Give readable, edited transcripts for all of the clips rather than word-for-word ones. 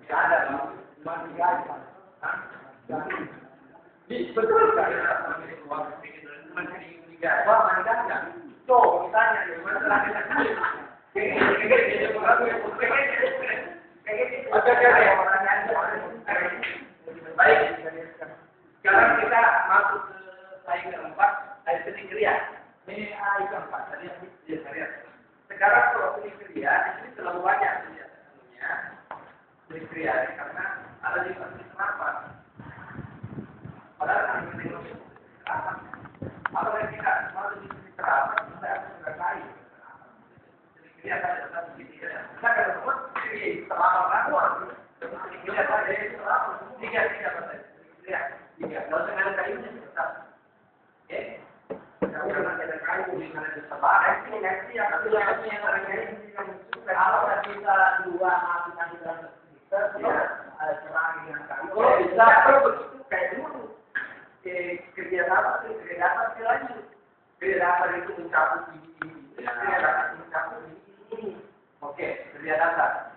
Tidak ada, manusia. Betul sekali. Wah, manusia enggak. Tuh, tanya ya, masalah baik. Sekarang kita masuk ke slide keempat, slide penikria. Ini slide keempat tadi yang saya. Sekarang kalau penikria ini terlalu banyak sebenarnya. Penikria karena ada di kenapa? Padahal ini apa? Apalagi kita masuk di terapan, kita akan mengenai. Penikria ada dalam penikria. Kita akan sebut penikria terapan. Penikria ada di terapan. Tiga persen. Ya, kalau dengan kayunya tetap. Oke. Kalau dengan kayu dengan sebar, nanti yang kalau bisa dua aplikasi dalam serang dengan kayu. Kalau bisa, kalau begitu kayak dulu. Kerja dapat lanjut. Kerja dapat itu mencakup ini. Kerja dapat mencakup ini. Oke, kerja dapat.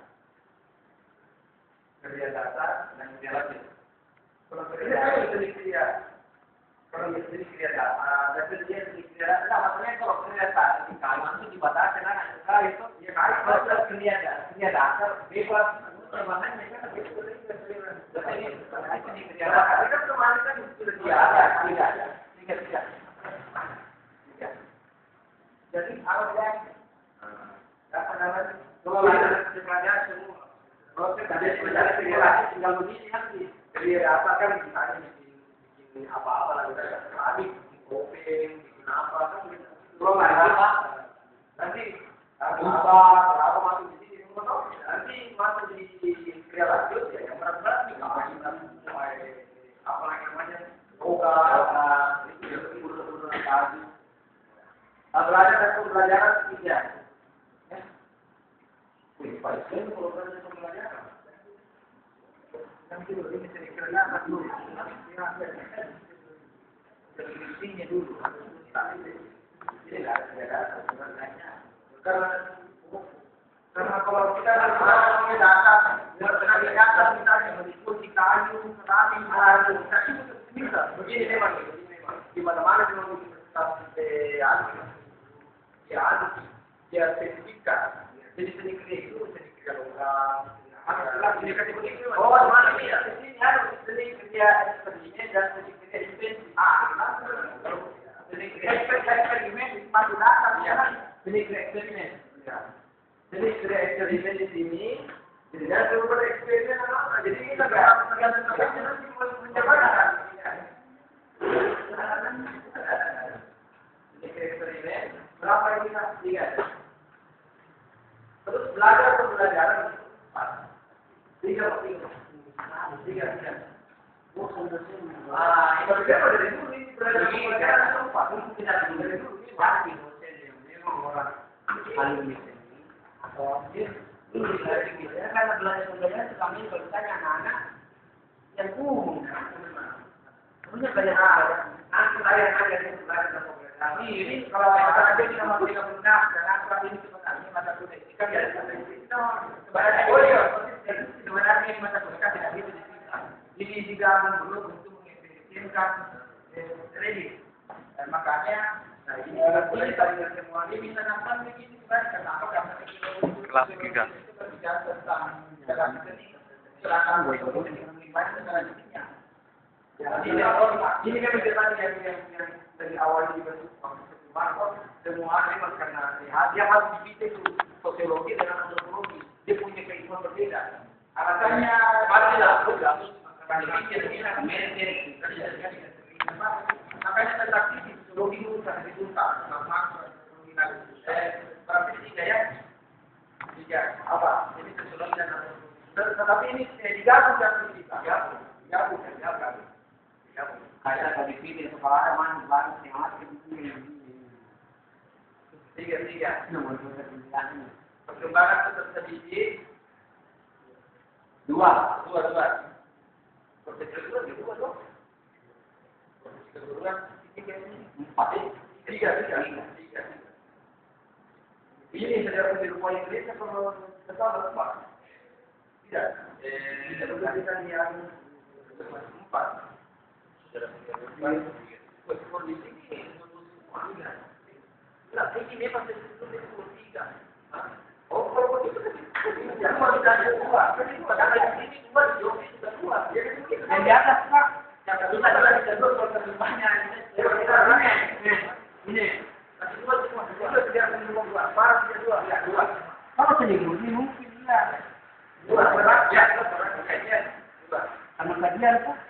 Kerja dapat dan kerja lanjut. Kalau kerja data, dan kerja maksudnya kalau kerja data di kalangan itu dibatasi kan itu ya kalau kerja data bebas permanen kan itu kerja data kan kemarin kan sudah tidak. Jadi awalnya apa namanya kalau ada semuanya semua kalau kita ada tinggal begini nanti. Jadi apa kan misalnya bikin apa-apa lagi tadi bikin kopeng, bikin apa kan kalau nggak apa nanti apa masuk di sini nanti masuk di kerja lanjut ya yang berat-berat nih apa lagi namanya yoga itu udah tadi pembelajaran tiga ya paling kalau pembelajaran nanti dulu ini cerita apa dulu? Definisinya dulu. Ini ada sebenarnya. Karena kalau kita punya data, data misalnya mengikuti kayu, keramik, batu, bisa. Begini memang. Di mana-mana memang dia spesifikkan. Jadi sedikit itu sedikit logam. Oh, mana dia? Ini harus sering kerja eksperimen dan sering kerja invensi. Sering kerja eksperimen masuk data ya. Sering kerja eksperimen. Jadi kerja eksperimen di sini. Jadi ada beberapa eksperimen apa? Jadi kita tergantung nanti mencoba kan. Ini kerja eksperimen. Berapa yang kita lihat? Terus belajar pembelajaran. Tiga. Kalau dia pada dulu ini pelajaran tempat itu tidak dari dulu ini pasti dosen yang memang orang ahli ini atau dia dulu dari kita karena belajar kami bertanya anak-anak yang umum sebenarnya banyak hal nanti saya yang belajar kami ini kalau kata dia kita masih tidak benar dan apa ini sebenarnya mata kuliah kan ya sebenarnya ini mata kuliah tidak bisa disita. Ini digabung dulu untuk mengefisienkan kredit. Dan makanya ini tadi semua ini bisa nampak begini kan kenapa karena kelas 3 berbicara tentang jalan rekening silakan selanjutnya. Ini kan berjalan yang dari awal dibentuk semua memang karena dia harus dipisah itu sosiologi dengan antropologi. Dia punya keilmuan berbeda. Alasannya tidak makanya tetapi sosiologi itu sangat dituntas, berarti tiga ya, apa? Jadi sosiologi dan antropologi. Tetapi ini digabung dan digabung. Kayak tadi pilih sekolah mana baru yang tiga. Perkembangan peserta didik dua. Perkembangan dua dong. Perkembangan tiga. Ini saudara menyerupai Indonesia kalau bersama Pak. Tidak. Tidak kita yang empat. Saudara menyerupai. Kondisi ini nah, ini memang sesuatu tiga. Oh, kalau itu yang mau kita dua, karena di sini dua, di sini sudah dua. Jadi mungkin yang di atas Pak, yang kedua adalah kedua kalau terjemahnya ini. Masih dua semua, dua tidak menunggu dua, parah tidak dua, ya dua. Kalau seminggu ini mungkin ya dua berat ya, dua. Sama kajian Pak.